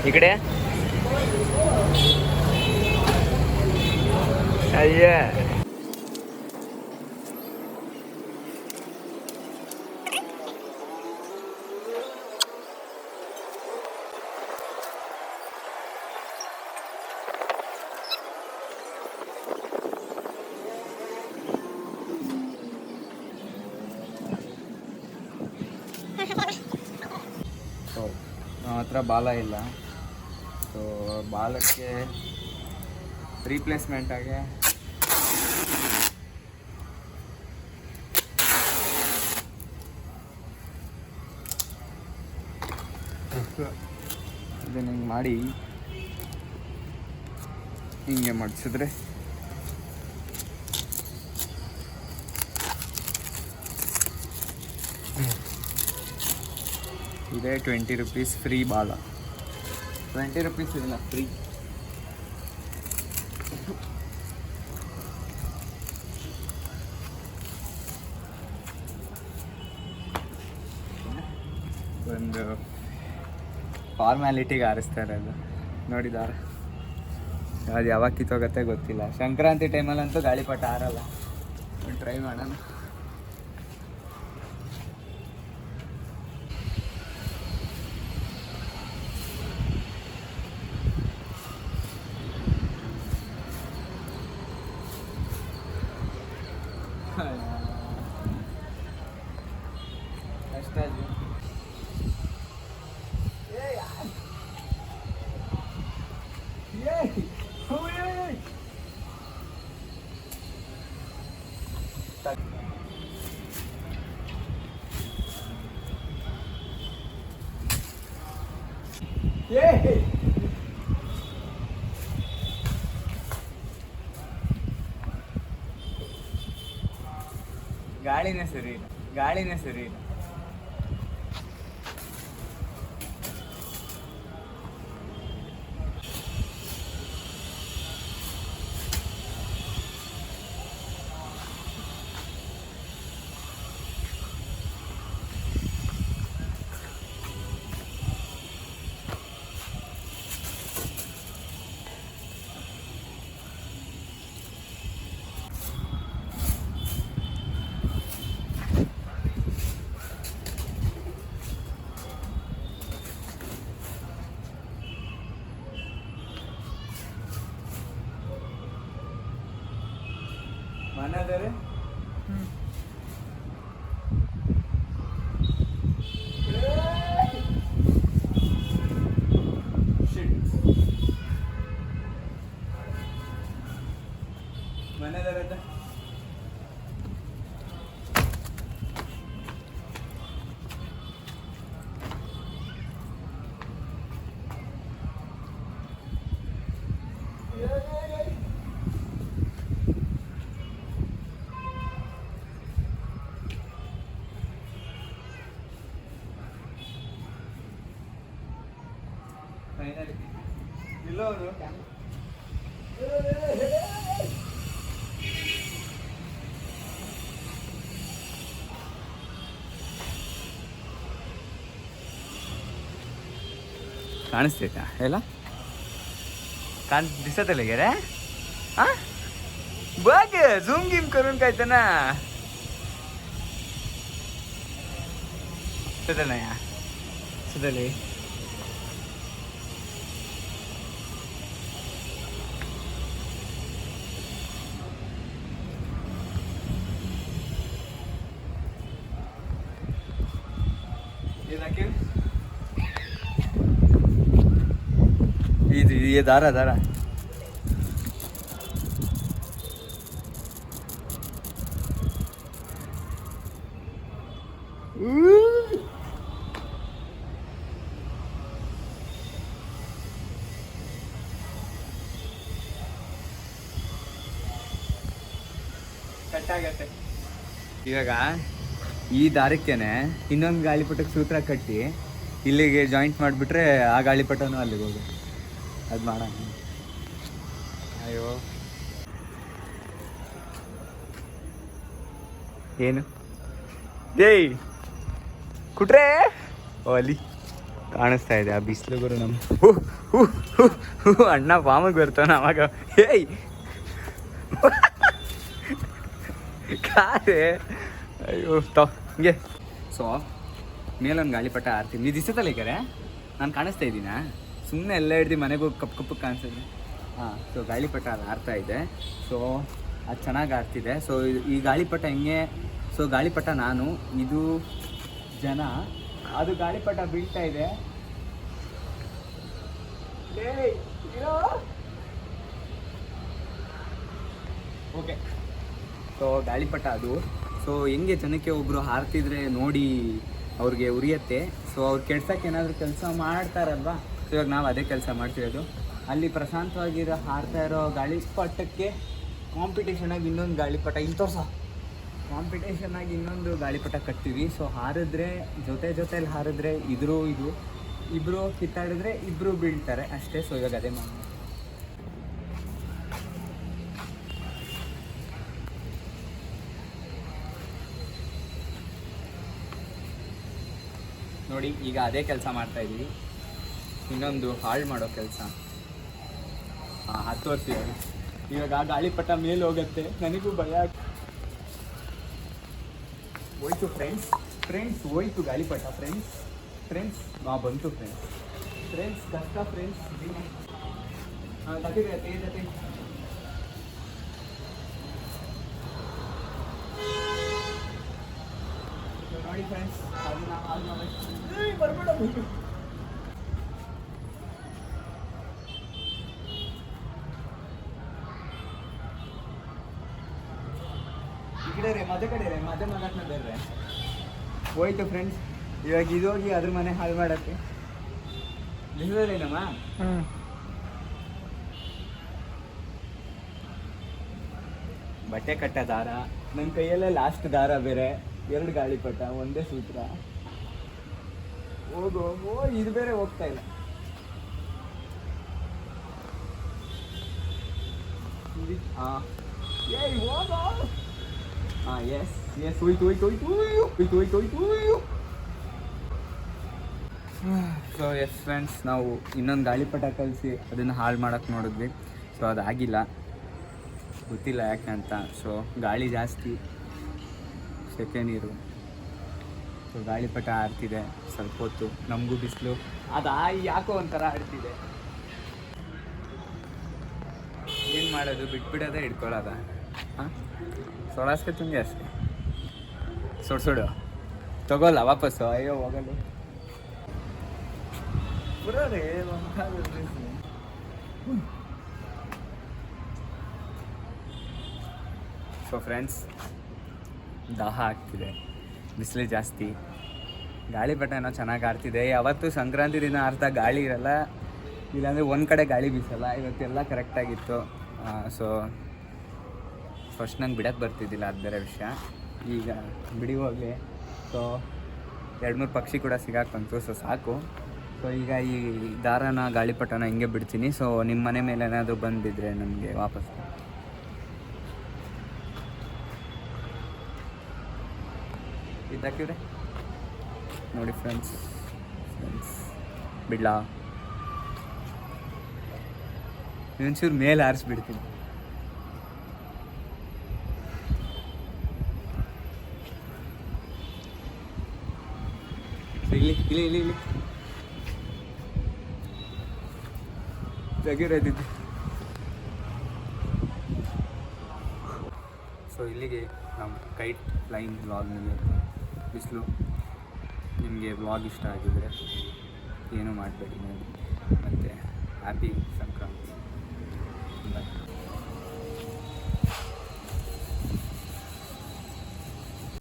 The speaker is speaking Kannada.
इकडे अय्या ನಮ್ಮ ಹತ್ರ ಬಾಲ ಇಲ್ಲ. ಸೊ ಬಾಲಕ್ಕೆ ರೀಪ್ಲೇಸ್ಮೆಂಟ್ ಆಗಿ ಇದನ್ನ ಹಿಂಗೆ ಮಾಡಿ ಹಿಂಗೆ ಮಡಿಸಿದ್ರೆ ಇದೇ 20 ರೂಪೀಸ್ ಫ್ರೀ ಬಾಲ. 20 ರೂಪೀಸ್ ಇಲ್ಲ, ಫ್ರೀ. ಒಂದು ಫಾರ್ಮ್ಯಾಲಿಟಿಗೆ ಆರಿಸ್ತಾರೆ ಅದು ನೋಡಿದಾರೆ. ಅದು ಯಾವಾಗ ಕಿತ್ತೋಗತ್ತೆ ಗೊತ್ತಿಲ್ಲ. ಸಂಕ್ರಾಂತಿ ಟೈಮಲ್ಲಂತೂ ಗಾಳಿಪಟ ಆರಲ್ಲ. ಟ್ರೈ ಮಾಡೋಣ. ಗಾಳಿನೇ ಸರಿ ಇಲ್ಲ, ಗಾಳಿನೇ ಸರಿ ಇಲ್ಲ. ಮನದರೆ ಮನದರದ ಫೈನಲಿ ಇಲ್ಲೋ ಕಾಣಿಸ್ತೈತಾ ಎಲ್ಲ दिसत आहे रे. हा बघ झूम गिम करून काय तर ना सुधल नाही सुधले. ये दारा दारा ಕಟ್ಟಾಗತ್ತೆ. ಇವಾಗ ಈ ದಾರಕ್ಕೇನೆ ಇನ್ನೊಂದು ಗಾಳಿಪಟಕ್ಕೆ ಸೂತ್ರ ಕಟ್ಟಿ ಇಲ್ಲಿಗೆ ಜಾಯಿಂಟ್ ಮಾಡಿಬಿಟ್ರೆ ಆ ಗಾಳಿಪಟನೂ ಅಲ್ಲಿಗೆ ಹೋಗುತ್ತೆ. ಅದು ಮಾಡೋಣ. ಅಯ್ಯೋ ಏನು ಏಯ್ ಕುಟ್ರೆ ಓ ಅಲ್ಲಿ ಕಾಣಿಸ್ತಾ ಇದೆ ಆ ಬಿಸಿಲುಗುರು ನಮ್ಮ ಅಣ್ಣ ಫಾಮಿಗೆ ಬರ್ತಾನ ಅವಾಗ ಏಯ್ ಕಾರೆ ಅಯ್ಯೋ ಹಿಂಗೆ. ಸೊ ಮೇಲೊಂದು ಗಾಳಿಪಟ ಆರ್ತೀನಿ ನೀವು ದಿಸತ್ತಲ್ಲ ಈಗಾರೆ ನಾನು ಕಾಣಿಸ್ತಾ ಇದ್ದೀನಾ ಸುಮ್ಮನೆ ಎಲ್ಲ ಹಿಡ್ದು ಮನೆಗೆ ಹೋಗಿ ಕಪ್ಪು ಕಾಣಿಸ್ತಿದ್ದೆ. ಹಾಂ, ಸೊ ಗಾಳಿಪಟ ಅದು ಆರ್ತಾ ಇದೆ. ಸೊ ಅದು ಚೆನ್ನಾಗಿ ಆಡ್ತಿದೆ. ಸೊ ಈ ಗಾಳಿಪಟ ಹೆಂಗೆ, ಸೊ ಗಾಳಿಪಟ ನಾನು, ಇದು ಜನ, ಅದು ಗಾಳಿಪಟ ಬೀಳ್ತಾ ಇದೆ. ಓಕೆ, ಸೊ ಗಾಳಿಪಟ ಅದು. ಸೊ ಹೆಂಗೆ ಜನಕ್ಕೆ ಒಬ್ಬರು ಹಾರ್ತಿದ್ರೆ ನೋಡಿ ಅವ್ರಿಗೆ ಉರಿಯತ್ತೆ. ಸೊ ಅವ್ರು ಕೆಡ್ಸಕ್ಕೆ ಏನಾದರೂ ಕೆಲಸ ಮಾಡ್ತಾರಲ್ವಾ, ಸೊ ಇವಾಗ ನಾವು ಅದೇ ಕೆಲಸ ಮಾಡ್ತಿರೋದು. ಅಲ್ಲಿ ಪ್ರಶಾಂತವಾಗಿರೋ ಹಾರ್ತಾ ಇರೋ ಗಾಳಿಪಟಕ್ಕೆ ಕಾಂಪಿಟೇಷನಾಗಿ ಇನ್ನೊಂದು ಗಾಳಿಪಟ ಕಾಂಪಿಟೇಷನಾಗಿ ಇನ್ನೊಂದು ಗಾಳಿಪಟ ಕಟ್ತೀವಿ. ಸೊ ಹಾರಿದ್ರೆ ಜೊತೆಲಿ ಹಾರಿದ್ರೆ ಇದು ಇಬ್ಬರು ಕಿತ್ತಾಡಿದ್ರೆ ಇಬ್ಬರು ಬೀಳ್ತಾರೆ ಅಷ್ಟೇ. ಸೊ ಇವಾಗ ಅದೇ ಮಾಡಿ ನೋಡಿ, ಈಗ ಅದೇ ಕೆಲಸ ಮಾಡ್ತಾಯಿದ್ದೀವಿ. ಇನ್ನೊಂದು ಹಾಳು ಮಾಡೋ ಕೆಲಸ. ಹತ್ತು ವರ್ಷ ಇವಾಗ ಆ ಗಾಳಿಪಟ ಮೇಲೆ ಹೋಗುತ್ತೆ. ನನಗೂ ಭಯ ಹೋಯ್ತು ಫ್ರೆಂಡ್ಸ್ ಹೋಯ್ತು ಗಾಳಿಪಟ. ಫ್ರೆಂಡ್ಸ್ ಬಂತು ಫ್ರೆಂಡ್ಸ್ ಕಷ್ಟ ಫ್ರೆಂಡ್ಸ್. ನೋಡಿ ಫ್ರೆಂಡ್ಸ್, ಅದನ್ನ ಹಾಳು ಮಾಡಿ ಬರ್ಬೇಡ. ಈ ಕಡೆ ರೇ ಮದೆ ಮಗನ ಬೇರೆ ಹೋಯ್ತು ಫ್ರೆಂಡ್ಸ್. ಇವಾಗ ಇದೋಗಿ ಅದ್ರ ಮನೆ ಹಾಳು ಮಾಡಕ್ಕೆ ನಿಜದೇನಮ್ಮ. ಬಟ್ಟೆ ಕಟ್ಟ ದಾರ ನನ್ನ ಕೈಯಲ್ಲೇ ಲಾಸ್ಟ್ ದಾರ ಬೇರೆ, 2 ಗಾಳಿಪಟ ಒಂದೇ ಸೂತ್ರ. ಇದು ಬೇರೆ ಹೋಗ್ತಾ ಇಲ್ಲ. ಎಸ್ ಹೋಯ್ತು. ಸೊ ಎಸ್ ಫ್ರೆಂಡ್ಸ್, ನಾವು ಇನ್ನೊಂದು ಗಾಳಿಪಟ ಕಲಿಸಿ ಅದನ್ನು ಹಾಳು ಮಾಡೋಕ್ಕೆ ನೋಡಿದ್ವಿ. ಸೊ ಅದಾಗಿಲ್ಲ, ಗೊತ್ತಿಲ್ಲ ಯಾಕೆ ಅಂತ. ಸೊ ಗಾಳಿ ಜಾಸ್ತಿ, ಸೆಕೆ ನೀರು. ಸೊ ಗಾಳಿಪಟ ಆಡ್ತಿದೆ ಸ್ವಲ್ಪ ಹೊತ್ತು, ನಮಗೂ ಬಿಸಿಲು ಅದು ಯಾಕೋ ಒಂಥರ ಆಡ್ತಿದೆ. ಏನು ಮಾಡೋದು, ಬಿಟ್ಬಿಡೋದೇ ಹಿಡ್ಕೊಳ್ಳೋದ. ಹಾಂ, ಸೊಳಾಸ್ಕೊತೀನಿ ಅಷ್ಟೇ. ಸುಡು ತಗೋಲ್ಲ ವಾಪಸ್ಸು. ಅಯ್ಯೋ ಹೋಗಲ್ಲ ಬರೋದೇ. ಸೊ ಫ್ರೆಂಡ್ಸ್, ದಾಹ ಆಗ್ತಿದೆ, ಬಿಸಿಲು ಜಾಸ್ತಿ, ಗಾಳಿಪಟ ಏನೋ ಚೆನ್ನಾಗಿ ಆಡ್ತಿದೆ. ಯಾವತ್ತು ಸಂಕ್ರಾಂತಿ ದಿನ ಆಡ್ತಾ ಗಾಳಿ ಇರಲ್ಲ, ಇಲ್ಲಾಂದರೆ ಒಂದು ಕಡೆ ಗಾಳಿ ಬೀಸಲ್ಲ. ಇವತ್ತೆಲ್ಲ ಕರೆಕ್ಟಾಗಿತ್ತು. ಸೊ ಫಸ್ಟ್ ನಂಗೆ ಬಿಡೋಕ್ಕೆ ಬರ್ತಿದ್ದಿಲ್ಲ, ಅದು ಬೇರೆ ವಿಷಯ. ಈಗ ಬಿಡಿ ಹೋಗಲಿ. ಸೊ 2-3 ಪಕ್ಷಿ ಕೂಡ ಸಿಗಾಕೊಂತು. ಸೊ ಸಾಕು. ಸೊ ಈಗ ಈ ದಾರನ ಗಾಳಿಪಟನ ಹಿಂಗೆ ಬಿಡ್ತೀನಿ. ಸೊ ನಿಮ್ಮ ಮನೆ ಮೇಲೆ ಏನಾದರೂ ಬಂದಿದ್ದರೆ ನಮಗೆ ವಾಪಸ್ ಇದ್ದಾಕಿದ್ರೆ ನೋಡಿ ಫ್ರೆಂಡ್ಸ್ ಬಿಡ್ಲಾ, ಒಂಚೂರು ಮೇಲೆ ಆರಿಸ್ಬಿಡ್ತೀನಿ. ಇಲ್ಲಿ ತೆಗಿರೋದಿದ್ದು. ಸೊ ಇಲ್ಲಿಗೆ ನಮ್ಮ ಕೈಟ್ ಫ್ಲೈಯಿಂಗ್ ವ್ಲಾಗ್ ನಿಮಗೆ ಬಿಸಿಲು. ನಿಮಗೆ ವ್ಲಾಗ್ ಇಷ್ಟ ಆಗಿದ್ರೆ ಏನೂ ಮಾಡಬೇಡಿ ನೋಡಿ. ಮತ್ತು ಹ್ಯಾಪಿ ಸಂಕ್ರಾಂತಿ.